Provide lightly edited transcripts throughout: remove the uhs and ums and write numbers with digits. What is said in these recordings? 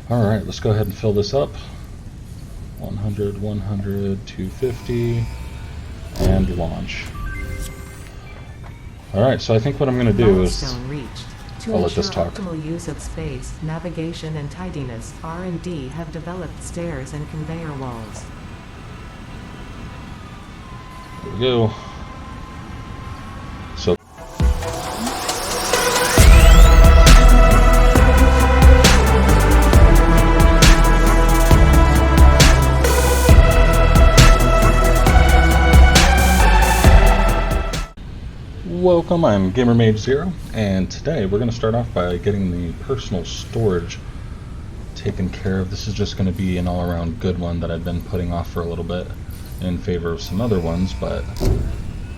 Alright, let's go ahead and fill this up. 100, 100, 250, and launch. Alright, so I think what I'm going to do is... I'll let this talk. To ensure optimal use of space, navigation and tidiness, R&D have developed stairs and conveyor walls. There we go. So welcome, I'm GamerMage0, and today we're going to start off by getting the personal storage taken care of. This is just going to be an all-around good one that I've been putting off for a little bit in favor of some other ones, but the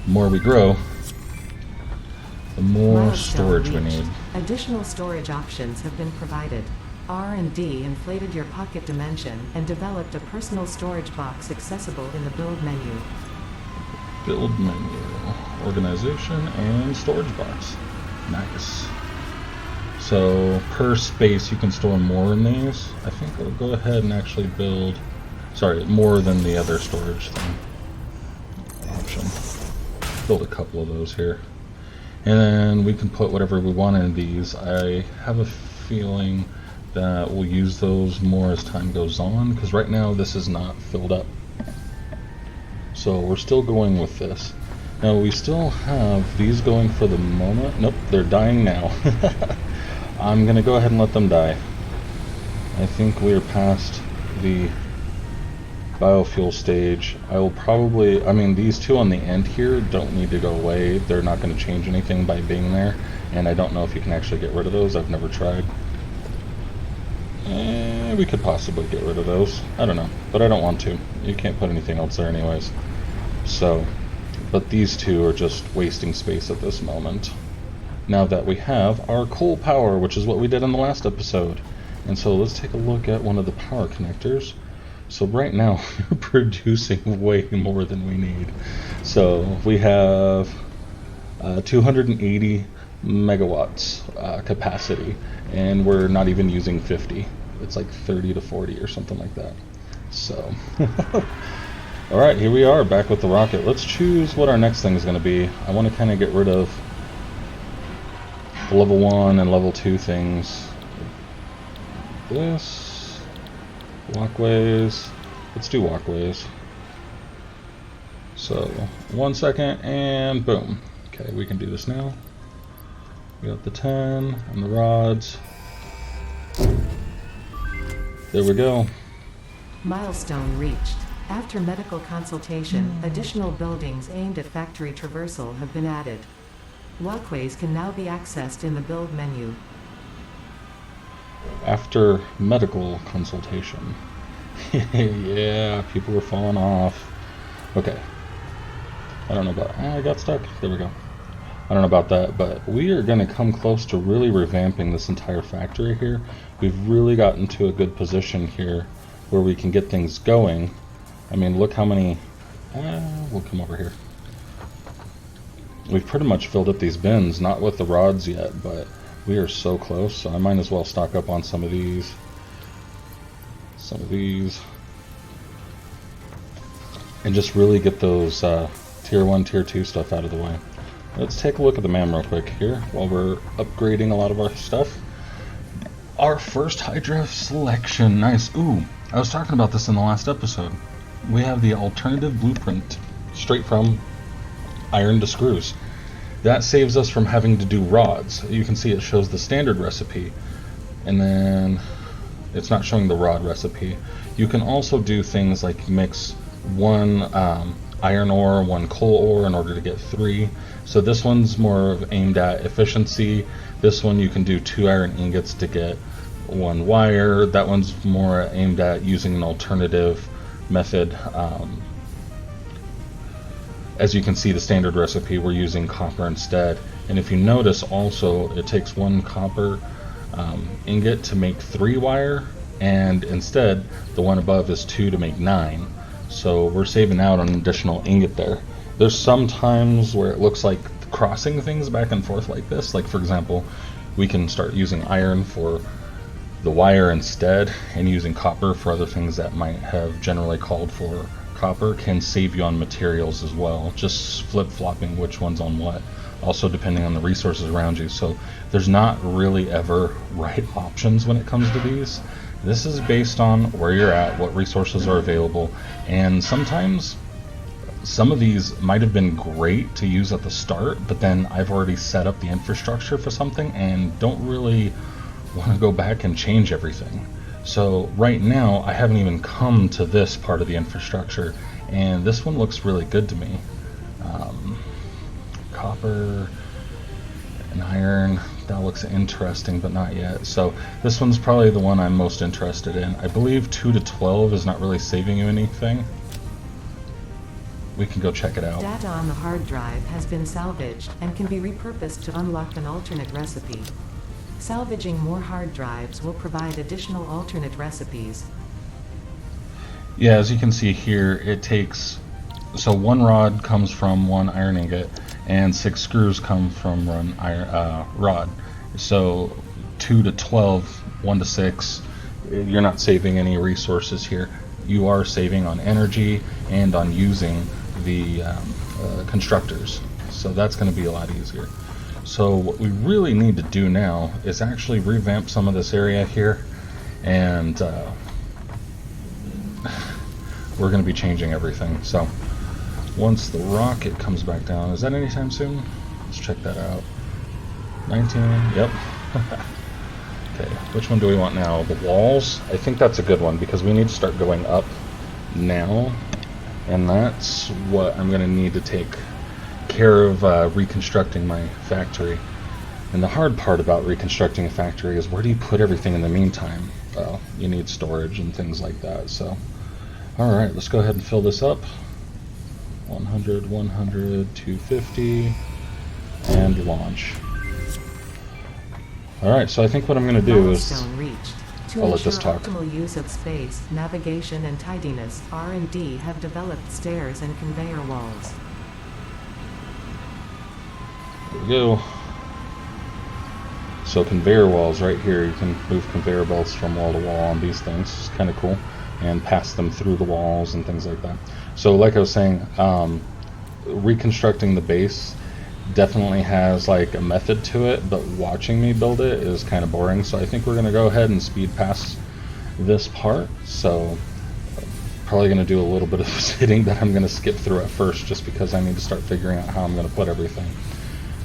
more we grow, the more storage we need. Additional storage options have been provided. R&D inflated your pocket dimension and developed a personal storage box accessible in the build menu. Build menu, organization, and storage box. Nice. So per space you can store more in these. I think I'll go ahead and actually build, sorry, more than the other storage thing option. Build a couple of those here. And then we can put whatever we want in these. I have a feeling that we'll use those more as time goes on, because right now this is not filled up. So we're still going with this. Now we still have these going for the moment. Nope, they're dying now. I'm gonna go ahead and let them die. I think we're past the biofuel stage. I will probably, I mean, these two on the end here don't need to go away. They're not going to change anything by being there, and I don't know if you can actually get rid of those. I've never tried. We could possibly get rid of those. I don't know, but I don't want to. You can't put anything else there anyways. So, but these two are just wasting space at this moment. Now that we have our coal power, which is what we did in the last episode. And so let's take a look at one of the power connectors. So right now we're producing way more than we need. So we have 280 megawatts capacity, and we're not even using 50. It's like 30 to 40 or something like that. So alright, here we are back with the rocket. Let's choose what our next thing is going to be. I want to kind of get rid of the level 1 and level 2 things. This, walkways, let's do walkways. So 1 second and boom. Okay, we can do this now. We got the 10 and the rods. There we go. Milestone reached. After medical consultation, additional buildings aimed at factory traversal have been added. Walkways can now be accessed in the build menu. After medical consultation. Yeah, people were falling off. Okay. I don't know about... I got stuck. There we go. I don't know about that, but we are going to come close to really revamping this entire factory here. We've really gotten to a good position here where we can get things going. I mean, look how many... we'll come over here. We've pretty much filled up these bins, not with the rods yet, but we are so close, so I might as well stock up on some of these. And just really get those tier 1, tier 2 stuff out of the way. Let's take a look at the MAM real quick here while we're upgrading a lot of our stuff. Our first Hydra selection, nice. Ooh, I was talking about this in the last episode. We have the alternative blueprint straight from iron to screws. That saves us from having to do rods. You can see it shows the standard recipe, and then it's not showing the rod recipe. You can also do things like mix one iron ore, one coal ore in order to get 3. So this one's more aimed at efficiency. This one you can do 2 iron ingots to get 1 wire. That one's more aimed at using an alternative method. As you can see, the standard recipe, we're using copper instead. And if you notice also, it takes 1 copper ingot to make 3 wire, and instead the one above is 2 to make 9. So we're saving out on an additional ingot there. There's some times where it looks like crossing things back and forth like this. Like for example, we can start using iron for the wire instead and using copper for other things that might have generally called for copper can save you on materials as well, just flip-flopping which one's on what, also depending on the resources around you. So there's not really ever right options when it comes to these. This is based on where you're at, what resources are available, and sometimes some of these might have been great to use at the start, but then I've already set up the infrastructure for something and don't really want to go back and change everything. So right now I haven't even come to this part of the infrastructure, and this one looks really good to me. Copper and iron, that looks interesting, but not yet. So this one's probably the one I'm most interested in. I believe 2 to 12 is not really saving you anything. We can go check it out. Data on the hard drive has been salvaged and can be repurposed to unlock an alternate recipe. Salvaging more hard drives will provide additional alternate recipes. Yeah, as you can see here, it takes, so 1 rod comes from 1 iron ingot, and 6 screws come from 1 rod. So 2 to 12, 1 to 6, you're not saving any resources here. You are saving on energy and on using the constructors. So that's going to be a lot easier. So what we really need to do now is actually revamp some of this area here, and we're going to be changing everything. So once the rocket comes back down, is that anytime soon? Let's check that out. 19, yep. Okay, which one do we want now? The walls? I think that's a good one because we need to start going up now, and that's what I'm going to need to take care of reconstructing my factory. And the hard part about reconstructing a factory is where do you put everything in the meantime? Well, you need storage and things like that. So alright, let's go ahead and fill this up. 100, 100, 250, and launch. Alright, so I think what I'm going to do is Milestone reached. To I'll let ensure this talk. optimal use of space, navigation, and tidiness, R&D have developed stairs and conveyor walls. There we go. So conveyor walls right here, you can move conveyor belts from wall to wall on these things. It's kind of cool. And pass them through the walls and things like that. So like I was saying, reconstructing the base definitely has like a method to it, but watching me build it is kind of boring. So I think we're going to go ahead and speed past this part. So probably going to do a little bit of sitting that I'm going to skip through at first just because I need to start figuring out how I'm going to put everything.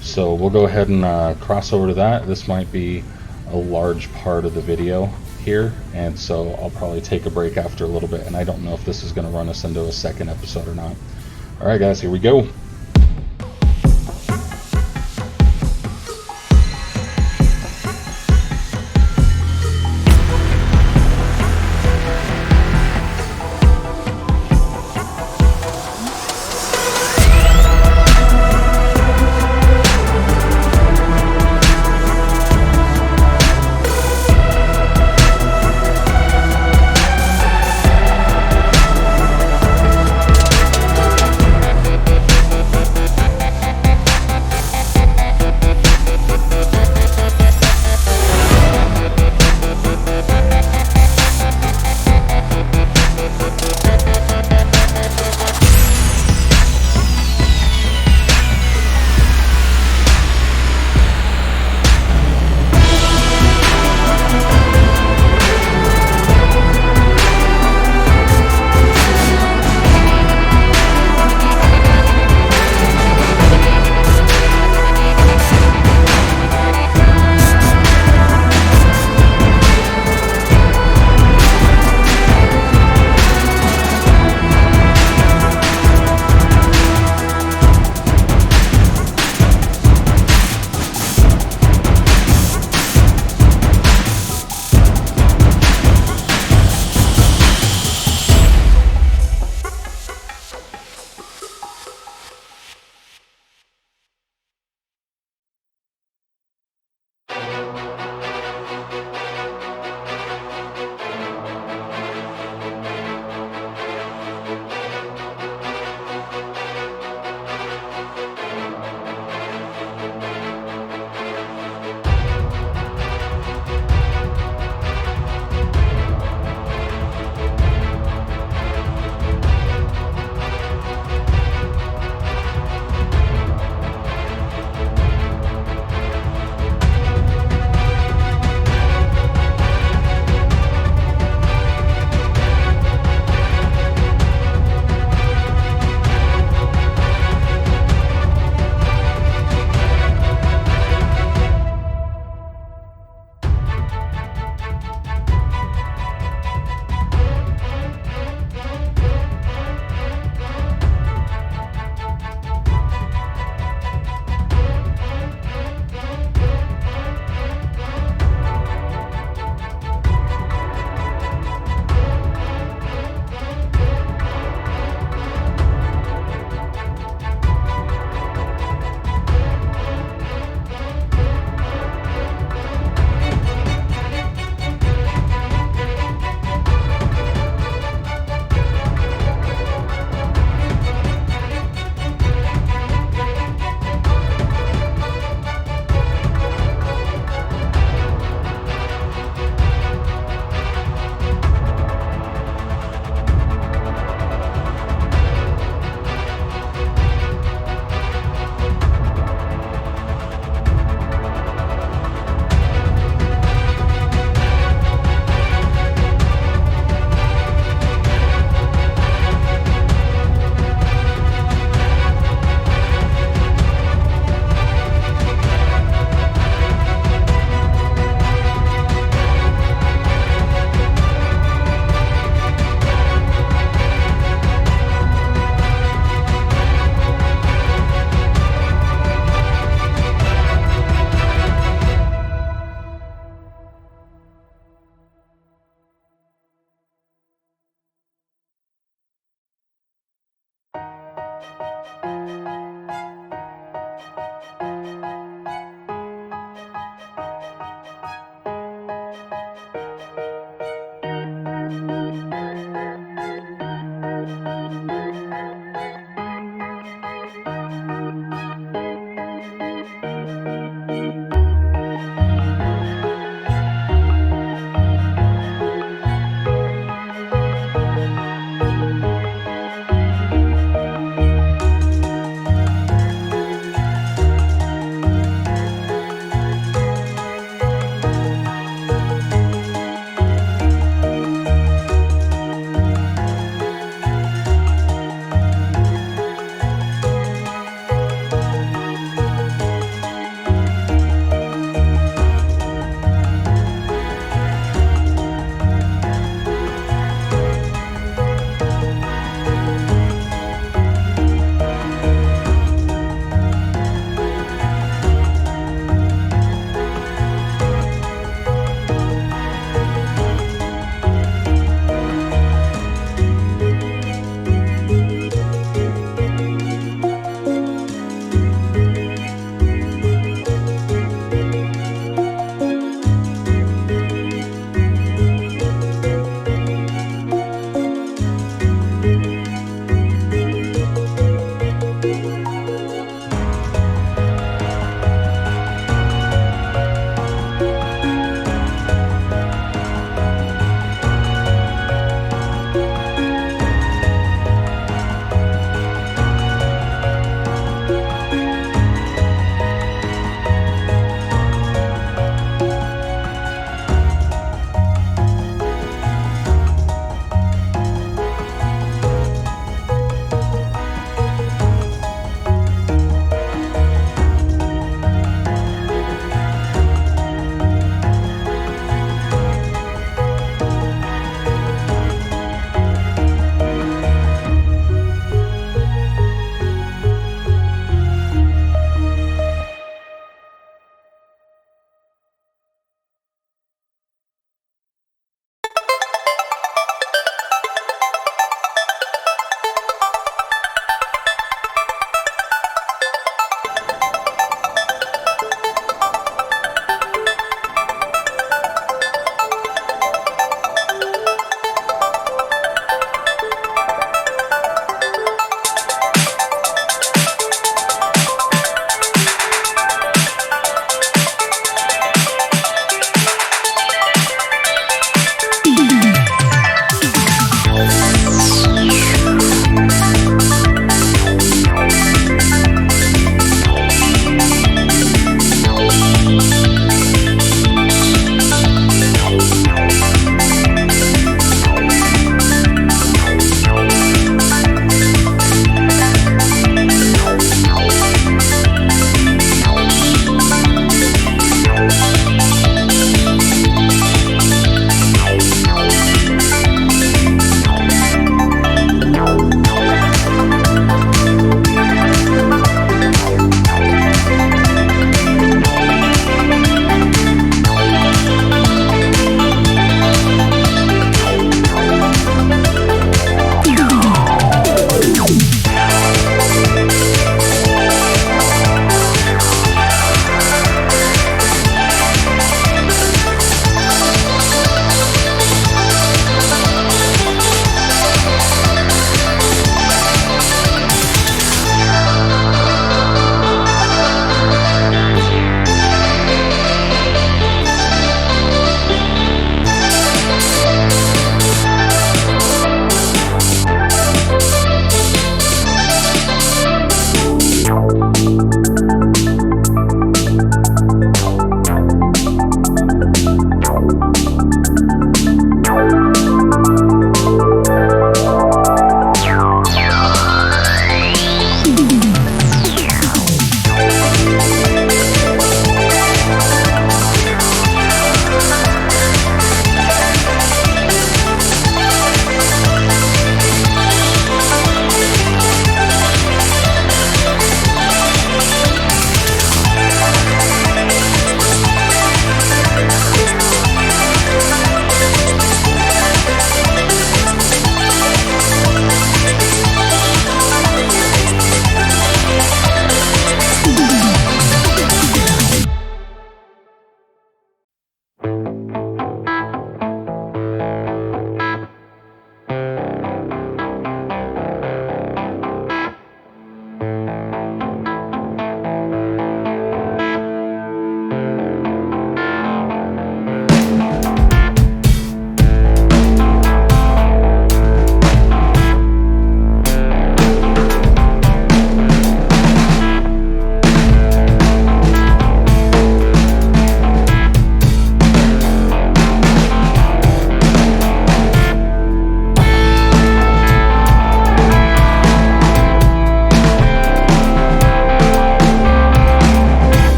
So we'll go ahead and cross over to that. This might be a large part of the video here, and so I'll probably take a break after a little bit, and I don't know if this is going to run us into a second episode or not. Alright guys, here we go.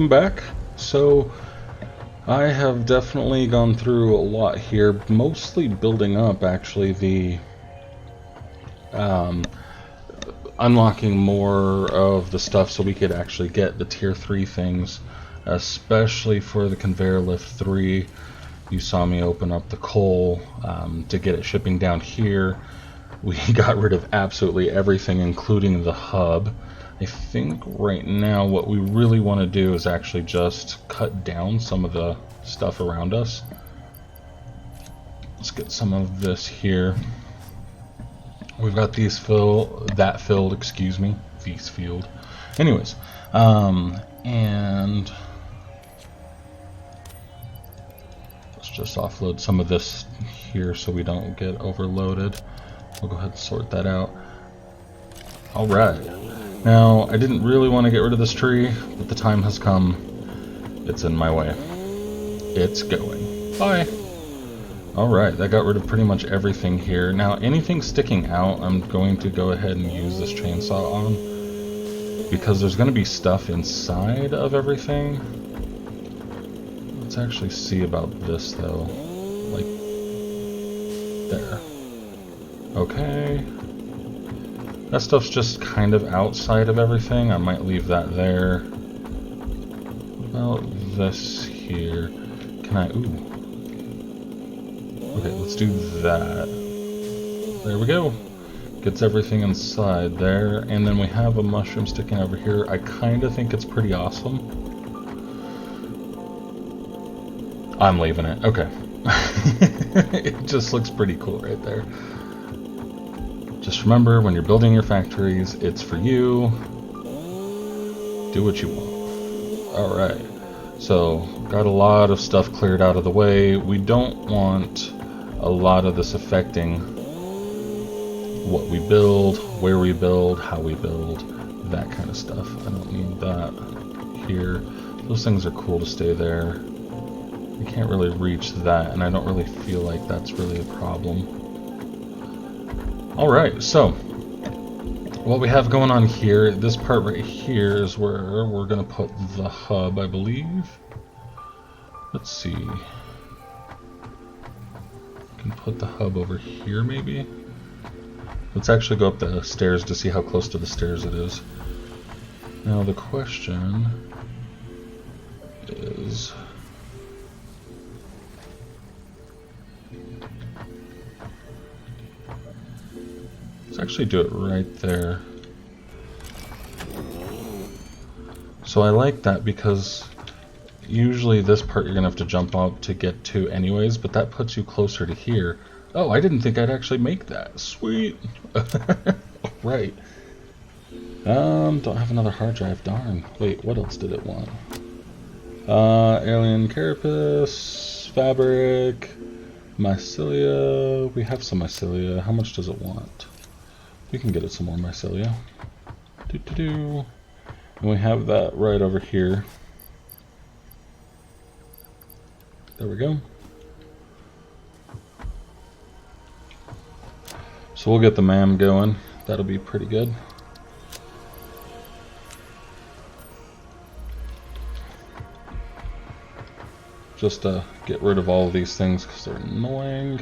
welcome back. So I have definitely gone through a lot here, mostly building up actually the unlocking more of the stuff so we could actually get the tier 3 things, especially for the conveyor lift 3. You saw me open up the coal to get it shipping down here. We got rid of absolutely everything, including the hub. I think right now what we really want to do is actually just cut down some of the stuff around us. Let's get some of this here. We've got these filled, excuse me, these filled. Anyways, and let's just offload some of this here so we don't get overloaded. We'll go ahead and sort that out. Alright. Now, I didn't really want to get rid of this tree, but the time has come. It's in my way. It's going. Bye! Alright, that got rid of pretty much everything here. Now, anything sticking out, I'm going to go ahead and use this chainsaw on, because there's going to be stuff inside of everything. Let's actually see about this, though. Like, there. Okay. That stuff's just kind of outside of everything. I might leave that there. What about this here? Can I... Ooh. Okay, let's do that. There we go. Gets everything inside there. And then we have a mushroom sticking over here. I kind of think it's pretty awesome. I'm leaving it. Okay. It just looks pretty cool right there. Just remember, when you're building your factories, it's for you. Do what you want. Alright. So, got a lot of stuff cleared out of the way. We don't want a lot of this affecting what we build, where we build, how we build, that kind of stuff. I don't need that here. Those things are cool to stay there. You can't really reach that, and I don't really feel like that's really a problem. Alright, so what we have going on here, this part right here is where we're going to put the hub, I believe. Let's see. Can put the hub over here, maybe? Let's actually go up the stairs to see how close to the stairs it is. Now the question is... let's actually do it right there. So I like that because usually this part you're gonna have to jump up to get to anyways, but that puts you closer to here. Oh, I didn't think I'd actually make that. Sweet. Right. Don't have another hard drive. Darn. Wait, what else did it want? Alien carapace, fabric, mycelia. We have some mycelia. How much does it want? We can get it some more mycelia. And we have that right over here. There we go. So we'll get the MAM going. That'll be pretty good. Just to get rid of all of these things because they're annoying.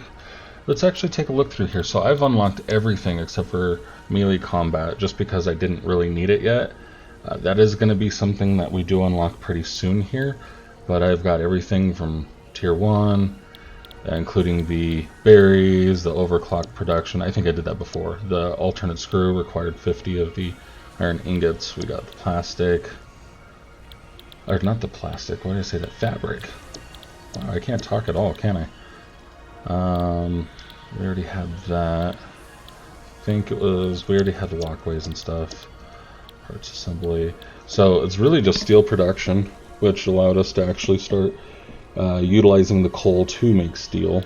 Let's actually take a look through here. So I've unlocked everything except for melee combat just because I didn't really need it yet. That is going to be something that we do unlock pretty soon here. But I've got everything from tier 1, including the berries, the overclock production. I think I did that before. The alternate screw required 50 of the iron ingots. We got the plastic. Or not the plastic, why did I say that? Fabric. Wow, I can't talk at all, can I? We already had that. I think it was, we already had the walkways and stuff. Parts assembly. So it's really just steel production, which allowed us to actually start utilizing the coal to make steel.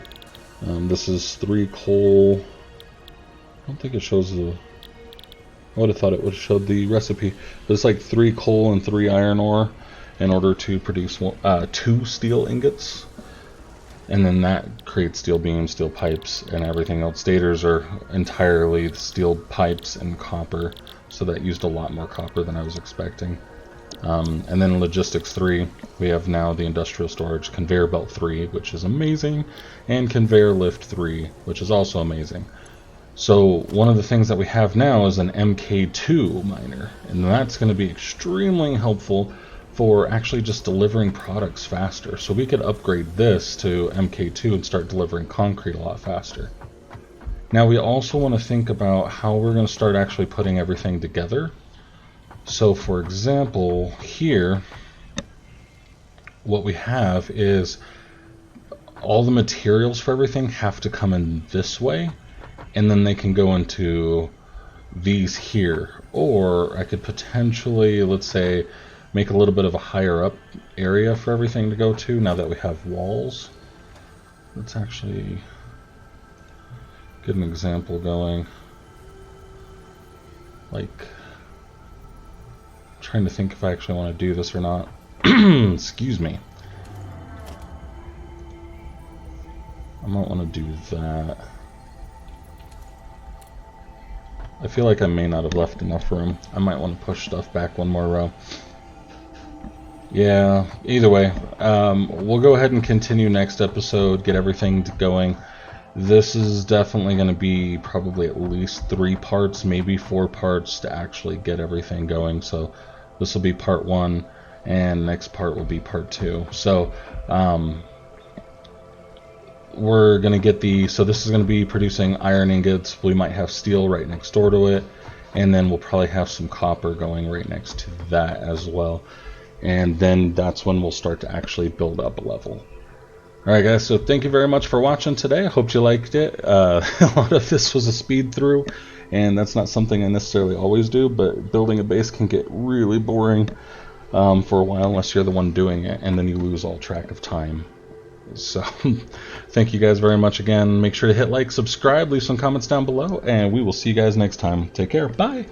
This is 3 coal. I don't think it shows the... I would have thought it would have showed the recipe. But it's like 3 coal and 3 iron ore in order to produce 2 steel ingots. And then that creates steel beams, steel pipes, and everything else. Stators are entirely steel pipes and copper, so that used a lot more copper than I was expecting. And then logistics 3, we have now the industrial storage, conveyor belt 3, which is amazing, and conveyor lift 3, which is also amazing. So one of the things that we have now is an MK2 miner, and that's going to be extremely helpful for actually just delivering products faster. So we could upgrade this to MK2 and start delivering concrete a lot faster. Now we also want to think about how we're going to start actually putting everything together. So for example, here, what we have is all the materials for everything have to come in this way, and then they can go into these here. Or I could potentially, let's say, make a little bit of a higher up area for everything to go to now that we have walls. Let's actually get an example going. Like, trying to think if I actually want to do this or not. Excuse me. I might want to do that. I feel like I may not have left enough room. I might want to push stuff back one more row. Yeah, either way, we'll go ahead and continue next episode, get everything going. This is definitely going to be probably at least 3 parts, maybe 4 parts to actually get everything going. So this will be part 1, and next part will be part 2. So we're going to get so this is going to be producing iron ingots. We might have steel right next door to it, and then we'll probably have some copper going right next to that as well. And then that's when we'll start to actually build up a level. Alright guys, so thank you very much for watching today. I hope you liked it. A lot of this was a speed through, and that's not something I necessarily always do, but building a base can get really boring for a while unless you're the one doing it, and then you lose all track of time. So thank you guys very much again. Make sure to hit like, subscribe, leave some comments down below, and we will see you guys next time. Take care. Bye!